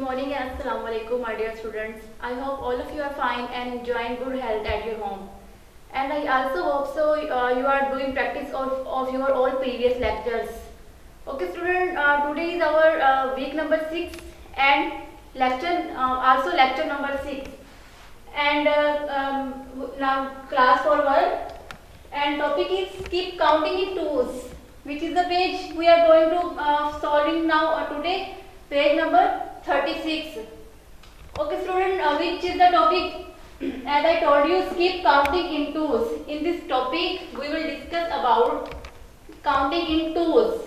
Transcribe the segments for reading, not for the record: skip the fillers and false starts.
morning and assalamu alaikum, my dear students. I hope all of you are fine and enjoying good health at your home. And I also hope so you are doing practice of your all previous lectures. Okay, student. Today is our week number 6 and also lecture number 6. And now class forward. And topic is keep counting in twos, which is the page we are going to solving now today. Page number 36. Okay, student, which is the topic? As I told you, keep counting in twos. In this topic, we will discuss about counting in twos.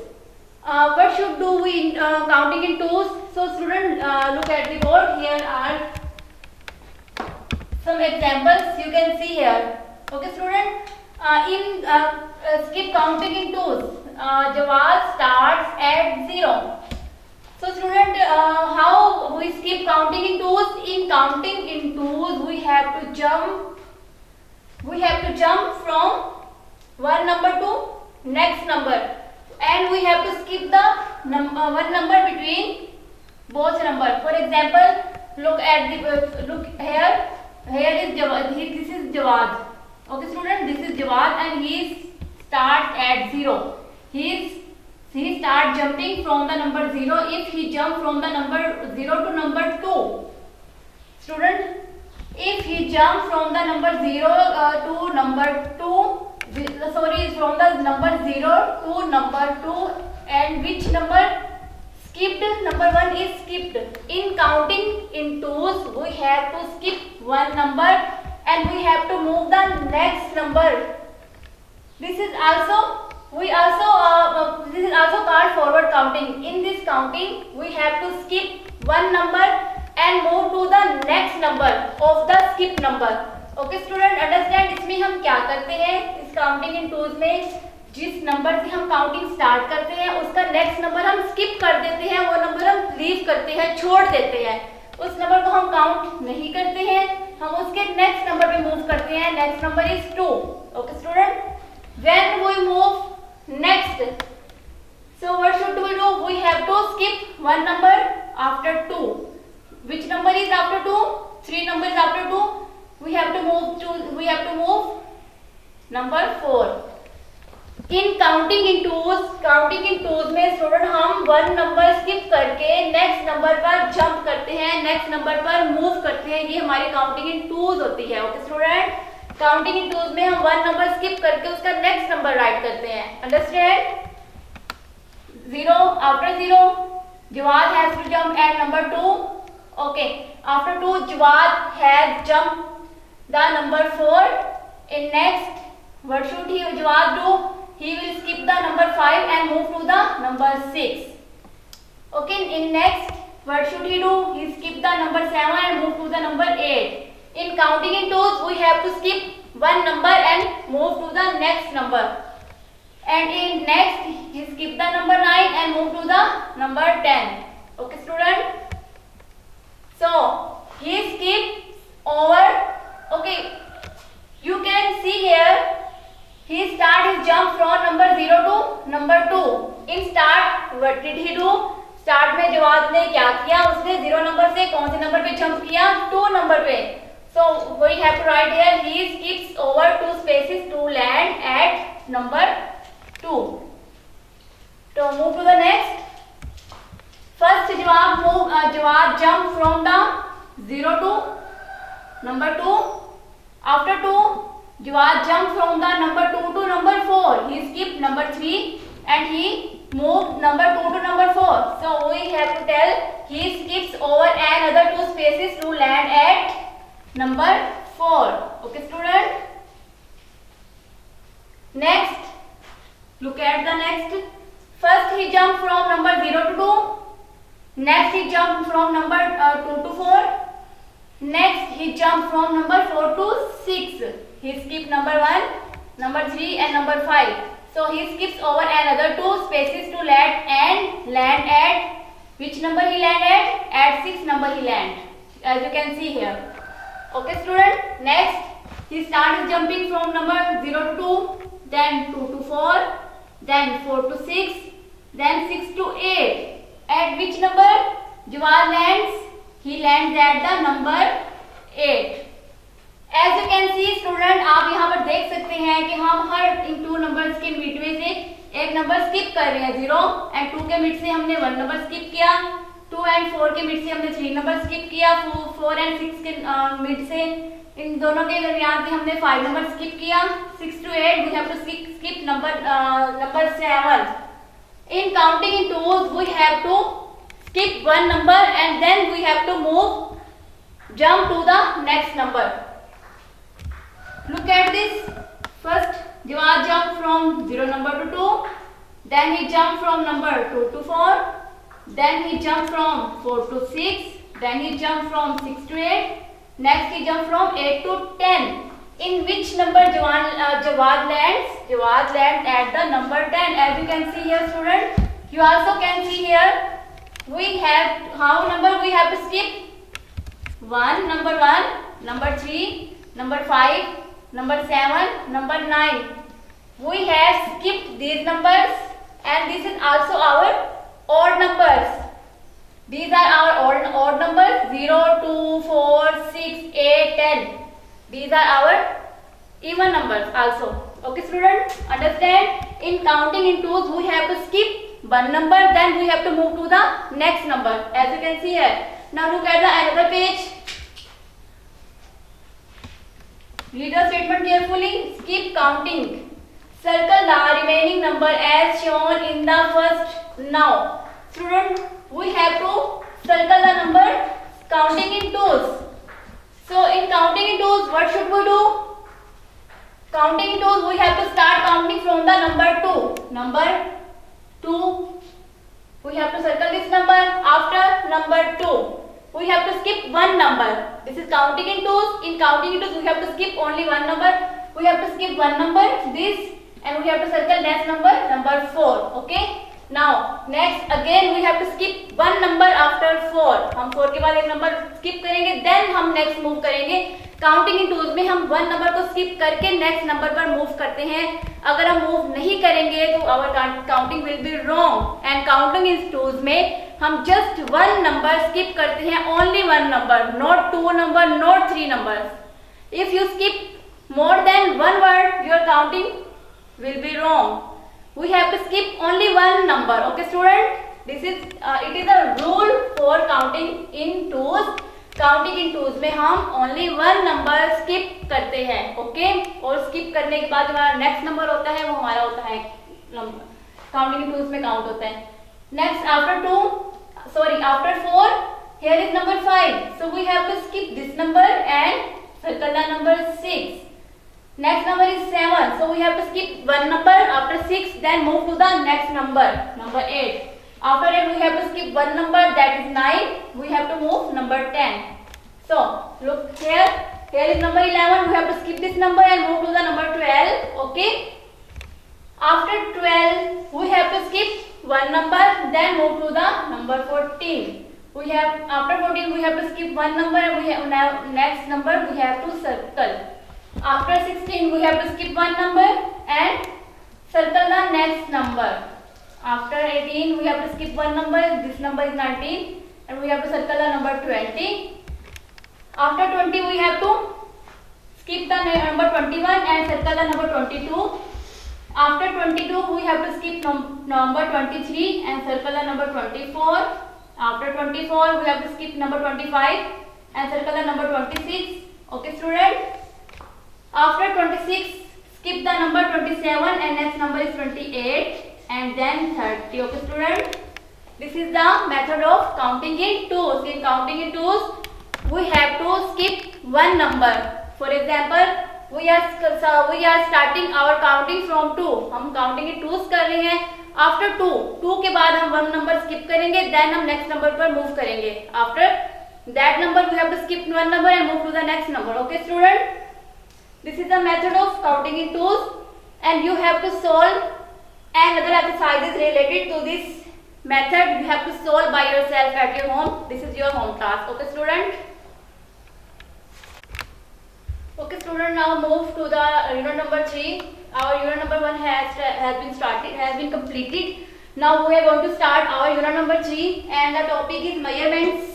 What should do we in counting in twos? So, student, look at the board. Here are some examples you can see here. Okay, student. Keep counting in twos. Jawad starts at 0. So, student, how we keep counting in twos? In counting in twos, we have to jump. We have to jump from one number to next number, and we have to skip the one number between both number. For example, look at the look here. Here is Jawad. This is Jawad. Okay, student, this is Jawad, and he starts at 0. He starts jumping from the number 0. If he jump from the number 0 to number 2, student, if he jump from the number 0 to number 2, sorry, from the number 0 to number 2, and which number skipped? Number 1 is skipped. In counting in twos, we have to skip one number and we have to move the next number. This is also called forward counting. In this counting, we have to skip one number and move to the next number of the skip number. Okay, student, understand? इसमें हम क्या करते हैं? इस counting in twos में जिस number से हम काउंटिंग स्टार्ट करते हैं उसका नेक्स्ट नंबर हम स्किप कर देते हैं, वो नंबर हम लीव करते हैं, छोड़ देते हैं. उस नंबर को हम काउंट नहीं करते हैं, हम उसके नेक्स्ट नंबर पे मूव करते हैं. Next number is 2. Okay student, when we move next, so what should we do? We have to skip one number after 2. Which number is after 2? 3 numbers after 2. We have to move number 4. In counting in twos में student हम one number skip करके next number पर jump करते हैं, next number पर move करते हैं. ये हमारी काउंटिंग इन टूज होती है. Okay student, counting in twos में हम वन नंबर स्किप करके उसका नेक्स्ट नंबर राइट करते हैं. Understand? 0 after 0, Jawad has to jump at number 2. Okay, after 2, Jawad has jumped the number 4. In next, what should Jawad do? He will skip the number 5 and move to the number 6. Okay, in next, what should he do? He skip the number 7 and move to the number 8. In counting in twos, we have to skip one number and move to the next number. And in next, he skip the number 9 and move to the number 10. Okay, student? So, he skips over. Okay, you can see here. He start his jump from number 0 to number 2. In start, what did he do? Start में जवाब ने क्या किया? उसने 0 number से कौन से number पे जंप किया? 2 नंबर पे. So we have to write here. He skips over 2 spaces to land at number 2. So move to the next. First जवाब jump from the 0 to number 2. After 2. Jawad jumped from the number 2 to number 4. He skipped number 3 and he moved number 2 to number 4. So we have to tell he skips over another 2 spaces to land at number 4. Okay, student? Next, look at the next. First he jumped from number 0 to 2. Next he jumped from number 2 to 4. Next he jumped from number 4 to 6. He skipped number 1, number 3 and number 5. So he skips over another 2 spaces to land at which number he land at? At 6 number he land. As you can see here. Okay student, next he starts jumping from number 0 to 2, then 2 to 4, then 4 to 6, then 6 to 8. At which number Jawad lands? he lands at the number 8. As you can see student, आप यहाँ पर देख सकते हैं कि हम हर इन 2 numbers के mid में से एक नंबर स्किप कर रहे हैं. 0 एंड 2 के मिड से हमने 1 नंबर स्किप किया. 2 एंड 4 के मिड से हमने 3 नंबर स्किप किया. 4 एंड 6 के मिड से इन दोनों के दरमियान से हमने 5 नंबर स्किप किया. 6 to 8 we have to skip number 7. In counting in twos we have to skip one number and then we have to jump to the next number. Look at this. First Jawad jumped from 0 number to 2, then he jumped from number 2 to 4, then he jumped from 4 to 6, then he jumped from 6 to 8, next he jumped from 8 to 10. In which number Jawad lands? Jawad lands at the number 10. As you can see here student, you also can see here we have how number we have to skip. Number 1, number 3, number 5, number 7, number 9. We have skipped these numbers and this is also our odd numbers. These are our odd numbers 0, 2, 4, 6, 8, 10. These are our even numbers also. Okay student, understand? In counting in twos we have to skip one number, then we have to move to the next number, as you can see here. Now look at the another page. Read the statement carefully. Skip counting. Circle the remaining number as shown in the first. Now student, we have to circle the number counting in twos. So in counting in twos, what should we do? Counting in twos, we have to start counting from the number 2. Number 2. We have to circle this number. After number 2, we have to skip one number. This is counting in twos. In counting in twos, we have to skip only one number. We have to skip one number, this, and we have to circle next number 4. Okay. Now next again we have to skip one number after 4. हम 4 के बाद एक number skip करेंगे, then हम next move करेंगे. Counting in tools में हम one number को स्किप करके नेक्स्ट नंबर पर मूव करते हैं. अगर हम मूव नहीं करेंगे तो our counting will be wrong. And counting in tools में हम जस्ट वन नंबर स्किप करते हैं, only one number, not 2 number, not 3 numbers. If you skip more than one word, your counting will be wrong. We have to skip only one number. Okay student, this is it is a rule for counting in twos. Counting in twos में हम only one number skip करते हैं. Okay, और skip करने के बाद हमारा next number होता है, वो हमारा होता है counting in twos में count होता है. Next after 4, here is number 5. So we have to skip this number and circle the number 6. Next number is 7. So we have to skip one number. After 6, then move to the next number, number 8. After 8, we have to skip one number, that is 9. We have to move number 10. So look here. Here is number 11. We have to skip this number and move to the number 12. Okay. After 12, we have to skip one number, then move to the number 14. After 14, we have to skip one number and we have now next number we have to circle. After 16, we have to skip one number and circle the next number. After 18, we have to skip one number. This number is 19, and we have to circle the number 20. After 20, we have to skip the number 21 and circle the number 22. After 22, we have to skip number 23 and circle the number 24. After 24, we have to skip number 25 and circle the number 26. Okay, student. After 26, skip the number 27 and next number is 28 and then 30. Okay student, this is the method of counting in twos. In counting in twos, we have to skip one number. For example, we are starting our counting from 2. हम counting in twos कर रहे हैं. After 2 के बाद हम one number skip करेंगे, then हम next number पर move करेंगे. After that number, we have to skip one number and move to the next number. Okay student. This is the method of counting in twos, and you have to solve another exercises related to this method. You have to solve by yourself at your home. This is your home task. Okay student. Okay student, now move to the unit number 3. Our unit number 1 has been completed. Now we are going to start our unit number 3, and the topic is measurements.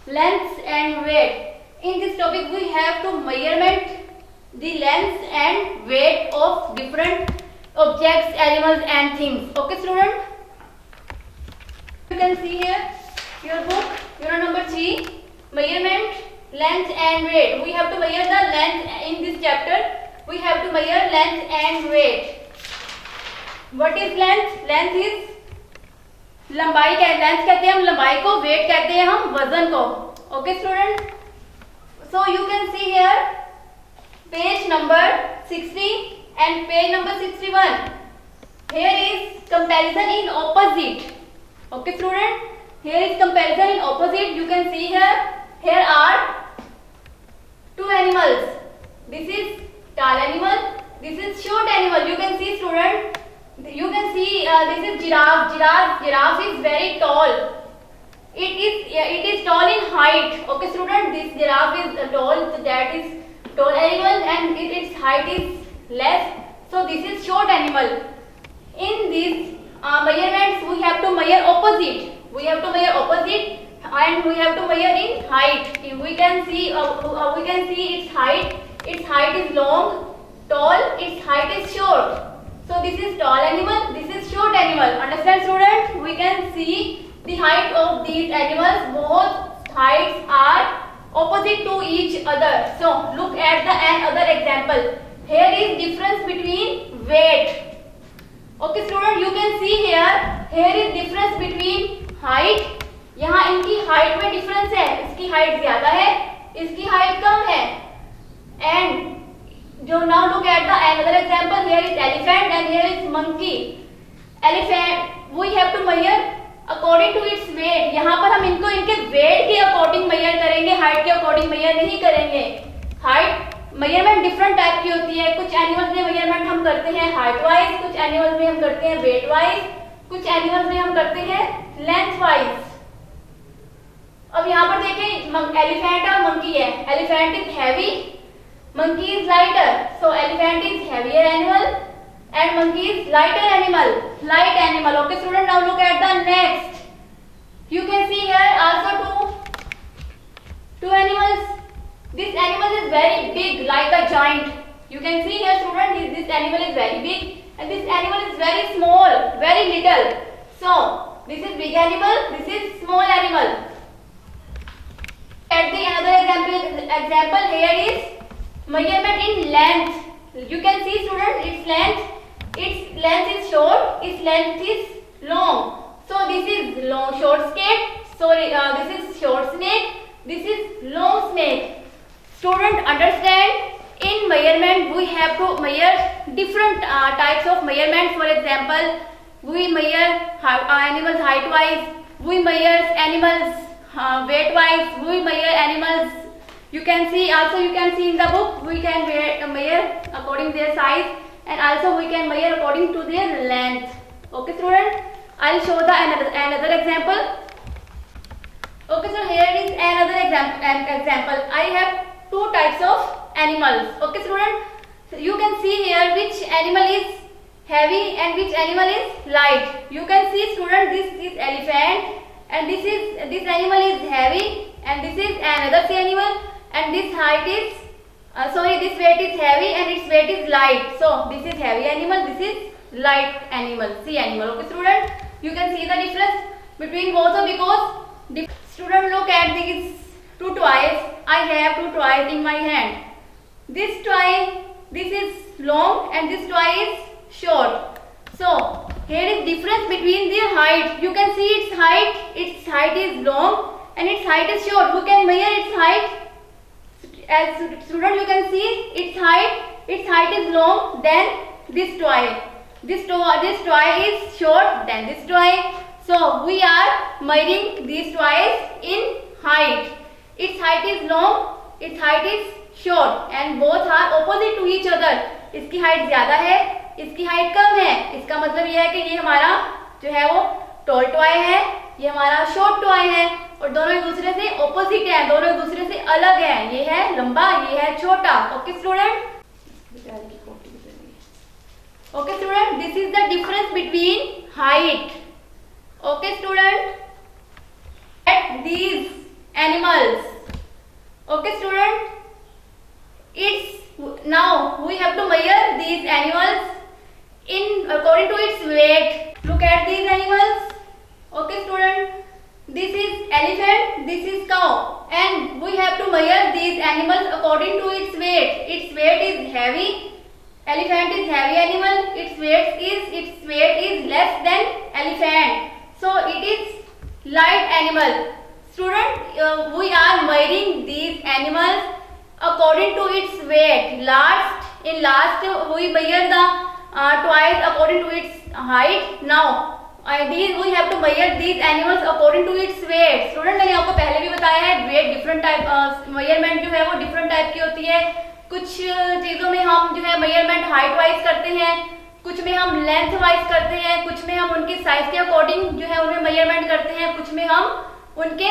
length and weight. In this topic we have to measurement the length and weight of different objects, animals and things. Okay student, you can see here your book, unit number 3, measurement, length and weight. We have to measure the length in this chapter. We have to measure length and weight. What is length? Length is लंबाई का length कहते हैं हम लंबाई को, wait कहते हैं हम वजन को. Okay student, so you can see here page number 60 and page number 61. Here is comparison in opposite. Okay student, here is comparison in opposite. You can see here are two animals. This is tall animal, this is short animal. You can see student, you can see this is giraffe. Giraffe is very tall. It is tall in height. Okay student, this giraffe is tall, that is tall animal, and its height is less, so this is short animal. In these measurements we have to measure opposite. We have to measure opposite and we have to measure in height. We can see its height. Its height is long, tall, its height is short. So this is tall animal, this is short animal. Understand student? We can see the height of these animals. Both heights are opposite to each other. So look at the another example. Here is difference between weight. Okay student, you can see here is difference between height. यहाँ इनकी height में difference है. इसकी height ज्यादा है, इसकी height कम है. And जो now look at the another example. Here is elephant and here is monkey. Elephant we have to measure according to its weight. यहाँ पर हम इनको इनके वेट के अकॉर्डिंग मेजर करेंगे, हाइट के अकॉर्डिंग मेजर नहीं करेंगे. हाइट मेजरमेंट डिफरेंट टाइप की होती है. कुछ एनिमल्स में मेजरमेंट हम करते हैं हाइट वाइज, कुछ एनिमल्स में हम करते हैं वेट वाइज, कुछ एनिमल्स में हम करते हैं लेंथ वाइज. अब यहाँ पर देखें एलिफेंट और मंकी है. Elephant is heavy, monkey is lighter. So elephant is heavier animal and monkey is lighter animal, light animal. Okay student, now look at the next. You can see here also two animals. This animal is very big like a giant. You can see here student, this animal is very big and this animal is very small, very little. So this is big animal, this is small animal. At the another example here is measurement in length. You can see student, its length is short, its length is long. So this is long short snake. Sorry, this is short snake, this is long snake. Student, understand, in measurement we have to measure different types of measurement. For example, we measure animals height wise, we measure animals weight wise, we measure animals. You can see also, you can see in the book, we can measure according to their size and also we can measure according to their length. Okay student, I'll show the another example. Okay, so here is another example. I have two types of animals. Okay student, so you can see here which animal is heavy and which animal is light. You can see student, this is elephant and this animal is heavy and this is another animal and this height is this weight is heavy and its weight is light. So this is heavy animal, this is light animal, sea animal. Okay student, you can see the difference between both of, because student, look at these two toys. I have two toys in my hand. This toy, this is long and this toy is short. So here is difference between their height. You can see its height is long and its height is short. You can measure its height. As student, you can see its height is long than this toy. This toy is short than this toy. So we are measuring these toys in height. Its height is long, its height is short and both are opposite to each other. इसकी height ज्यादा है, इसकी height कम है. इसका मतलब यह है कि ये हमारा जो है वो टॉल टॉय है, ये हमारा शॉर्ट टॉय है और दोनों एक दूसरे से ऑपोजिट है, दोनों एक दूसरे से अलग है. ये है लंबा, ये है छोटा. Okay student, okay student, this is the difference between height. Okay student, at these animals. Okay, student. It's now we have to measure these animals in according to its weight. Look at these animals. Okay, student. This is elephant. This is cow, and we have to measure these animals according to its weight. Its weight is heavy. Elephant is heavy animal. Its weight is less than elephant. So it is light animal. Student, we are measuring these animals according to its weight. In last we measure the twice according to its height. Now we have to measure these animals according to its weight. Student, मैंने आपको पहले भी बताया है weight different type measurement जो है वो different type की होती है. कुछ चीजों में हम जो है मेजरमेंट हाइट वाइज करते हैं, कुछ में हम लेंथ वाइज करते हैं, कुछ में हम उनकी साइज के अकॉर्डिंग जो है उनमें मेजरमेंट करते हैं, कुछ में हम उनके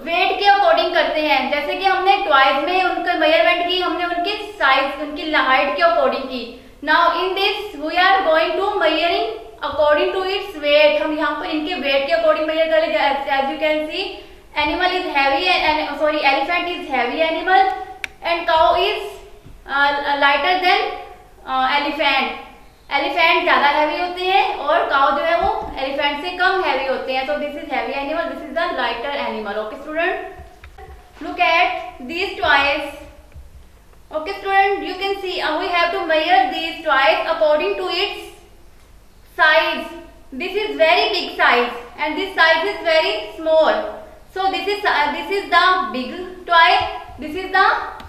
वेट के अकॉर्डिंग करते हैं. जैसे कि हमने ट्वाइस में उनका मेजरमेंट की, हमने उनके साइज उनकी हाइट के अकॉर्डिंग की. Now in this we are going to measuring according to its weight. हम यहाँ पर इनके वेट के अकॉर्डिंग मेजर करेंगे. As you can see animal is heavy, elephant is heavy animal and cow is lighter than elephant. Elephant ज्यादा heavy होते हैं और काउ जो है वो एलिफेंट से कम हैवी होते हैं. So this is heavy animal, this is the lighter animal. Okay student, look at these toys. Okay student, you can see we have to measure these toys according to its size. This is very big size and this size is very small. So this is the big toy, this is the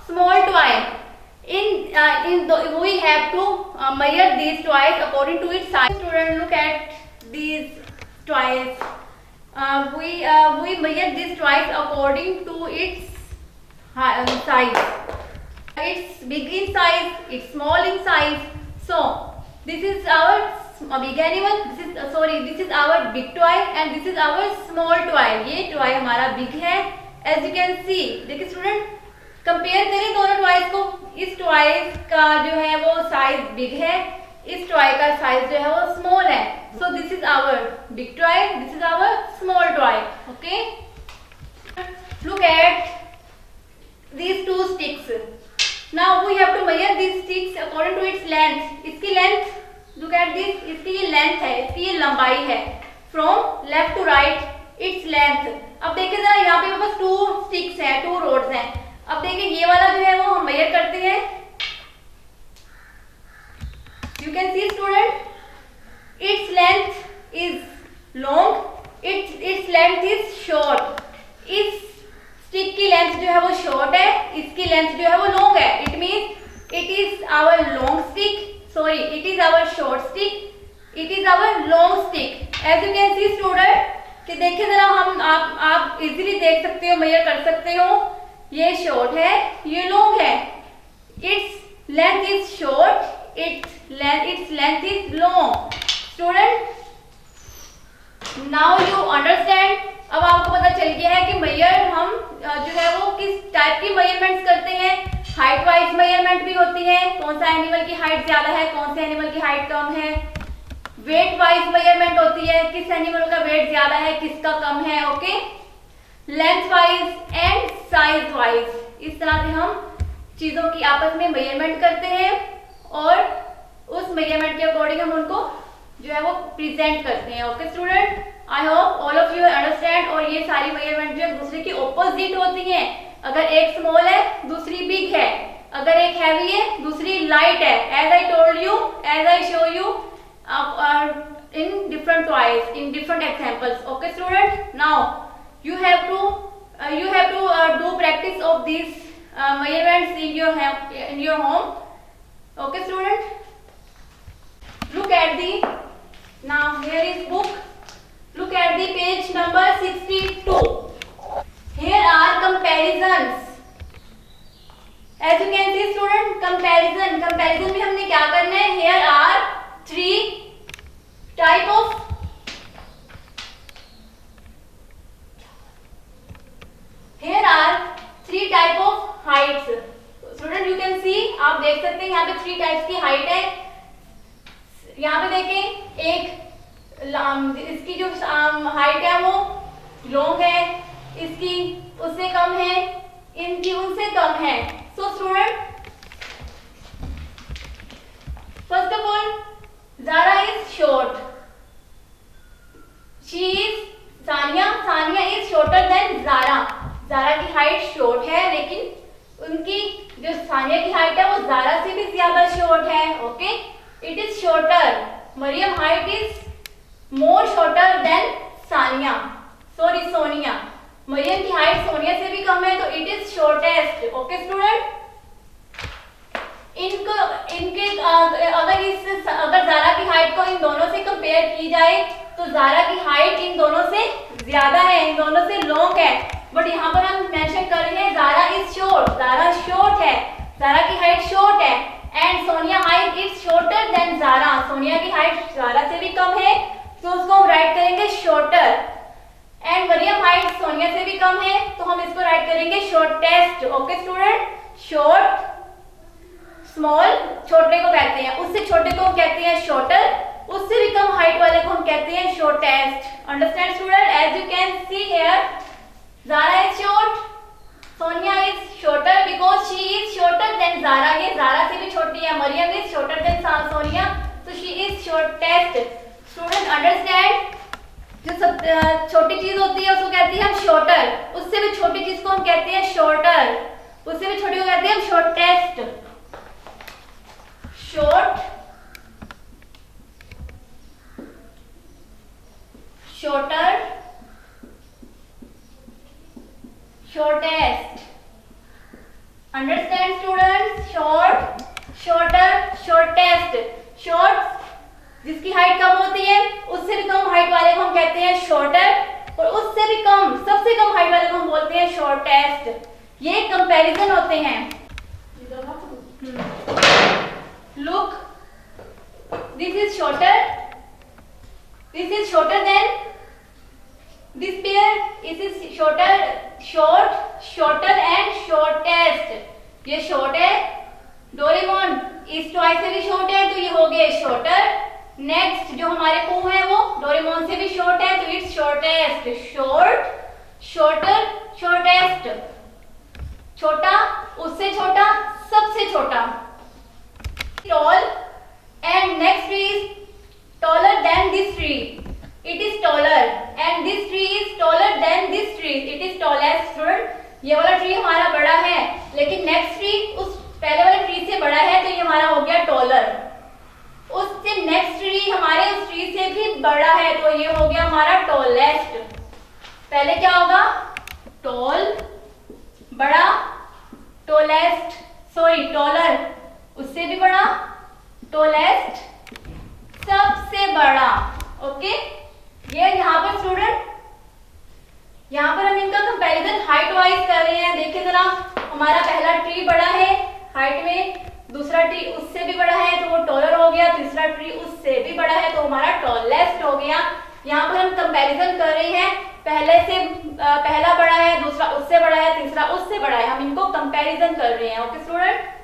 small toy. We have to measure these toys according to its size. Students, look at these toys. We measure these toys according to its size. It's big in size, it's small in size. So this is our big animal, this is our big toy and this is our small toy. ये toy हमारा big है. As you can see, देखिए student, compare करें दोनों toys को. इस toy का जो है वो साइज बिग है, इस टॉय का साइज जो है वो स्मॉल है. So this is our big toy, this is our small toy. Okay, look at these two sticks. Now we have to measure these sticks according to its length. इसकी length, look at this, इसकी ये length है, इसकी ये लंबाई है. From left to right its length. अब देखिए जरा, यहाँ पे बस 2 स्टिक्स हैं, 2 रोड्स हैं. अब देखिए ये वाला जो है वो हम मेजर करते हैं. You can C student, its length is long, its length is short. इस स्टिक की लेंथ जो है वो शॉर्ट है, इसकी लेंथ जो है वो लॉन्ग है. It means it is our long stick, sorry, it is our short stick, it is our long stick. As you can see student, कि देखिए जरा, हम आप इजीली देख सकते हो, मेजर कर सकते हो. ये शॉर्ट है, ये लॉन्ग है. its length is short, its length is long. Student, now you understand. अब आपको पता चल गया है कि मेजर हम जो है वो किस टाइप की मेजरमेंट्स करते हैं. हाइट वाइज मेजरमेंट भी होती है, कौन सा एनिमल की हाइट ज्यादा है, कौन से एनिमल की हाइट कम है. वेट वाइज मेजरमेंट होती है, किस एनिमल का वेट ज्यादा है, किसका कम है. Okay, length wise and size wise, इस तरह से हम चीजों की आपस में मेजरमेंट करते हैं और उस मेजरमेंट के अकॉर्डिंग हम उनको जो है वो प्रेजेंट करते हैं. Okay student, I hope all of you understand. और ये सारी मेजरमेंट जो है दूसरे की ऑपोजिट होती हैं. अगर एक स्मॉल है, दूसरी बिग है. अगर एक हैवी है, दूसरी लाइट है. As I told you, as I show you in different toys, in different examples. Okay student, now you have to do practice of these measurements in your home. Okay student, look at the, now here is book, look at the page number 62. Here are comparisons. As you can see student, comparison में हमने क्या करना है? Here are 3 type of heights. Student you can see, आप देख सकते हैं यहाँ पे 3 types की height है. यहाँ पे देखें, एक इसकी जो height है वो long है, इसकी उससे कम है, इनकी उनसे कम है। So student, first of all Zara is short. She is Sania is shorter than Zara. Zara की हाइट शॉर्ट है, लेकिन उनकी जो सानिया की हाइट है वो Zara से भी ज्यादा शॉर्ट है। Okay, it is shorter. Mariam height is more shorter than Sonia. Mariam की हाइट सोनिया से भी कम है, तो it is shortest. Okay student, अगर ज़ारा की हाइट को इन दोनों से कंपेयर की जाए तो ज़ारा की हाइट इन दोनों से ज्यादा है, इन दोनों से लॉन्ग है। बट यहाँ पर हम मेंशन कर रहे हैं Zara is short, Zara short है, ज़ारा की हाइट शॉर्ट है। And Sonia height is shorter than Zara, Sonia की हाइट ज़ारा से भी कम है, तो उसको हम राइट करेंगे shorter. And Mariam height Sonia से भी कम है, तो हम इसको राइट करेंगे shortest. Okay student, short, small छोटे को कहते हैं, उससे छोटे को हम कहते हैं शॉर्टर, उससे भी कम हाइट वाले को हम कहते हैं shortest. Understand student? As you can see here, Zara is short, Sonia is shorter because she is shorter than Zara. ये ज़ारा से भी छोटी है। Mariam is shorter than Sonia, तो she is shortest. Student understand? जो सब छोटी चीज होती है उसको कहते हैं हम शॉर्टर, उससे भी छोटी चीज को हम कहते हैं शॉर्टर, उससे भी छोटी को कहते हैं हम shortest. Short, shorter, shortest. Understand students? Short, shorter, shortest. Short जिसकी हाइट कम होती है, उससे भी कम हाइट वाले को हम कहते हैं शॉर्टर, और उससे भी कम, सबसे कम हाइट वाले को हम बोलते हैं शॉर्टेस्ट। ये कंपैरिजन होते हैं। Look, this is shorter than this pair. This is shorter and shortest। ये शॉर्ट है, डोरेमोन इस टॉय से भी शॉर्ट है, तो ये हो गए शॉर्टर। नेक्स्ट जो हमारे पू है वो डोरेमोन से भी शॉर्ट है, तो it's shortest. Short, shorter, shortest. छोटा, उससे छोटा, सबसे छोटा। Tall, and next tree is taller than this tree. It is taller, and this tree is taller than this tree. It is tallest. Student, ये वाला ट्री हमारा बड़ा है, लेकिन नेक्स्ट ट्री उस पहले वाले ट्री से बड़ा है, तो ये हमारा हो गया टॉलर। उससे नेक्स्ट ट्री हमारे उस ट्री से भी बड़ा है, तो ये हो गया हमारा टॉलेस्ट। पहले क्या होगा? टॉल, बड़ा, टॉलेस्ट, सॉरी टॉलर, उससे भी बड़ा, टॉलेस्ट, सबसे बड़ा। ओके, ये यहाँ पर स्टूडेंट, यहाँ पर हम इनका कंपैरिजन हाइट वाइज कर रहे हैं। देखिए जरा, हमारा पहला ट्री बड़ा है हाइट में, दूसरा ट्री उससे भी बड़ा है, तो वो टॉलर हो गया, तीसरा ट्री उससे भी बड़ा है, तो हमारा टॉलेस्ट हो गया। यहाँ पर हम कंपैरिजन कर रहे हैं, पहले से पहला बड़ा है, दूसरा उससे बड़ा है, तीसरा उससे बड़ा है, हम इनको कंपैरिजन कर रहे हैं। Okay student,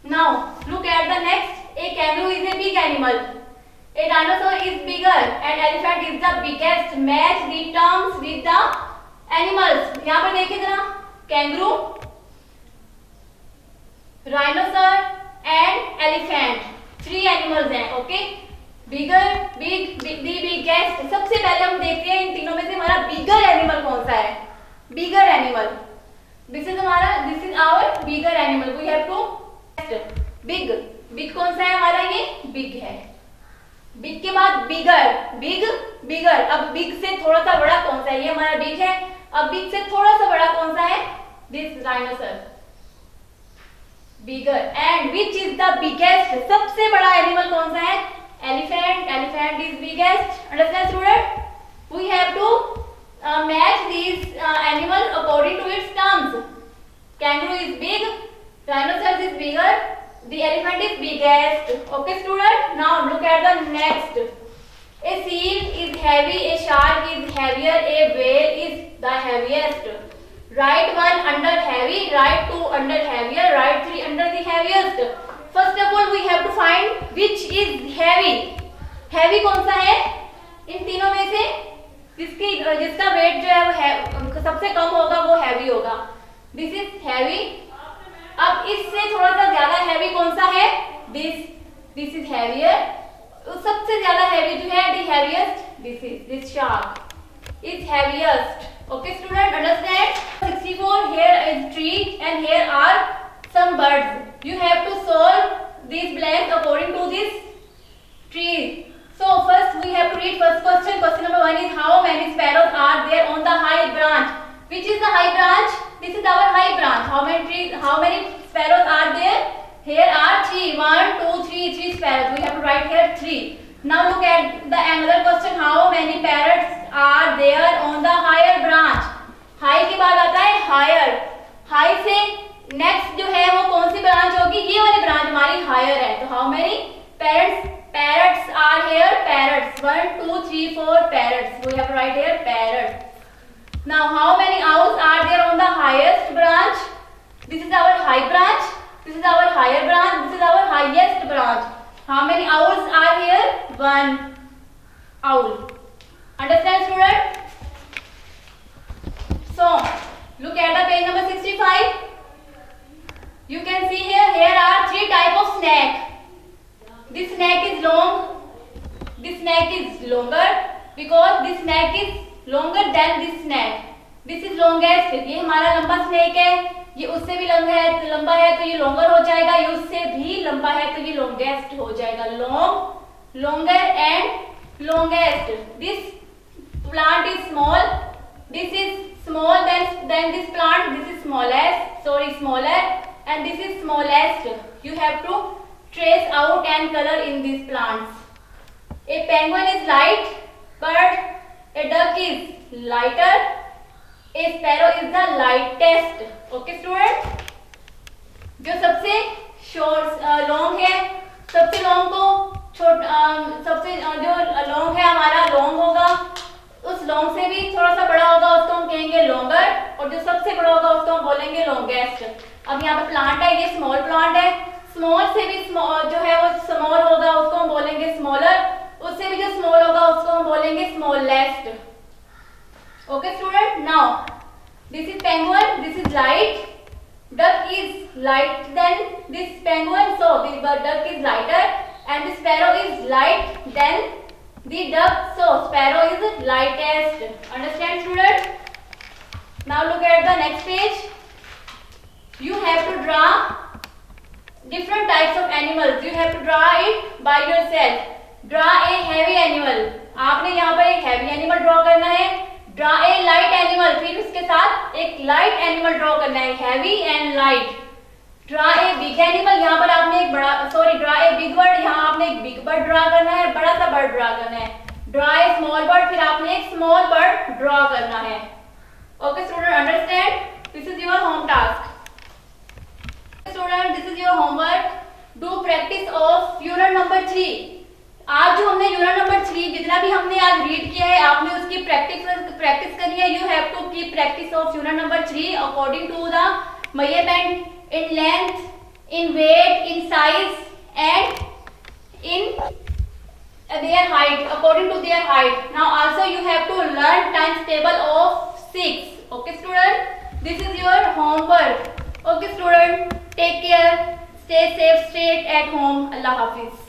now look at the next. A kangaroo is a big animal, a dinosaur is bigger, and elephant is the biggest. Match the terms with the animals. यहाँ पर देखिए जरा, kangaroo, rhinoceros and elephant, 3 animals हैं। Okay, bigger, big, the biggest। सबसे पहले हम देखते हैं इन तीनों में से हमारा bigger animal कौन सा है। bigger animal, this is our bigger animal. We have to big, big कौन सा है हमारा? ये बिग है। बिग के बाद बिगर, बिग, बिगर। अब बिग से थोड़ा सा बड़ा कौन सा है? ये हमारा बिग है। अब बिग से थोड़ा सा बड़ा कौन सा है? This rhinoceros, bigger. And which is the biggest? सबसे बड़ा एनिमल कौन सा है? Elephant, elephant is biggest. Understand student? We have to match this animal according to its terms. Kangaroo is big, rhinoceros is bigger, the elephant is biggest. Okay student, now look at the next. A seal is heavy, a shark is heavier, a whale is the heaviest. Write 1 under heavy, write 2 under heavier, write 3 under the heaviest. First of all we have to find which is heavy. Heavy कौन सा है इन तीनों में से? जिसका wait जो है वो सबसे कम होगा वो दिस इज हैवी। अब इससे थोड़ा सा ज्यादा हैवी कौन सा है? This is heavier. सबसे ज्यादा हैवी जो है, the heaviest, this shark is heaviest. Okay student, understand? 64, here is tree and here are some birds. You have to solve these blanks according to this tree. So first we have to read first question. Question number 1 is how many sparrows are there on the high branch? Which is the high branch? This is our high branch. How many sparrows are there? Here are 3. 1 2 3 sparrows. We have to write here 3. Now look at the another question. How many parrots are there on the higher branch? High के बाद आता है higher. High से next जो है वो कौन सी branch होगी? ये वाली ब्रांच हमारी हायर है। तो how many parrots are here? Parrots 1 2 3 4 parrots. We have to write here parrots. Now how many owls are there on the highest branch? This is our high branch. This is our higher branch. This is our highest branch. How many owls are here? 1 owl. Understand student? So look at the page number 65. You can see here are 3 type of snake. This snake is long, this snake is longer because this snake is longer than this snake. This is longest. ये हमारा लंबा snake है, ये उससे भी लंबा है तो ये longer हो जाएगा, ये उससे भी लंबा है तो ये longest हो जाएगा। Long, longer and longest. This plant is small, this is small than this plant, this is smaller and this is smallest. You have to trace out and color in these plants. A penguin is light but a duck is lighter, a sparrow is the lightest. Okay student? जो सबसे short long है, सबसे long को सबसे जो long है हमारा long होगा, उस लॉन्ग से भी थोड़ा सा बड़ा होगा उसको हम कहेंगे लॉन्गर, और जो सबसे बड़ा होगा उसको हम बोलेंगे लॉन्गेस्ट। अब यहाँ पे प्लांट है, ये स्मॉल प्लांट है, स्मॉल से भी जो है वो स्मॉल होगा उसको हम बोलेंगे स्मॉलर, उससे भी जो स्मॉल होगा उसको हम बोलेंगे smallest. Okay student? Now this is penguin, this is light, duck is light than this penguin, so the duck is lighter, and the sparrow is light than the duck, so sparrow is lightest. Understand student? Now look at the next page. You have to draw different types of animals. You have to draw it by yourself. Draw a heavy animal. आपने यहाँ पर एक heavy animal draw करना है. Draw a light animal. फिर उसके साथ एक light animal draw करना है. Heavy and light. Draw a big animal. यहाँ पर आपने एक बड़ा, draw a big bird. यहाँ आपने एक big bird draw करना है, बड़ा सा bird draw करना है. Draw a small bird. फिर आपने एक small bird draw करना है. Okay student, understand? This is your home task. Student, this is your homework. Do practice of unit number 3. आज जो हमने यूनिट नंबर 3 जितना भी हमने आज रीड किया है आपने उसकी प्रैक्टिस करनी है. You have to keep practice of unit number 3 according to the measurement in length, in weight, in size and in their height, according to their height. Now also you have to learn times table of 6. Okay student, this is your homework. Okay student, take care, stay safe, stay at home. Allah Hafiz.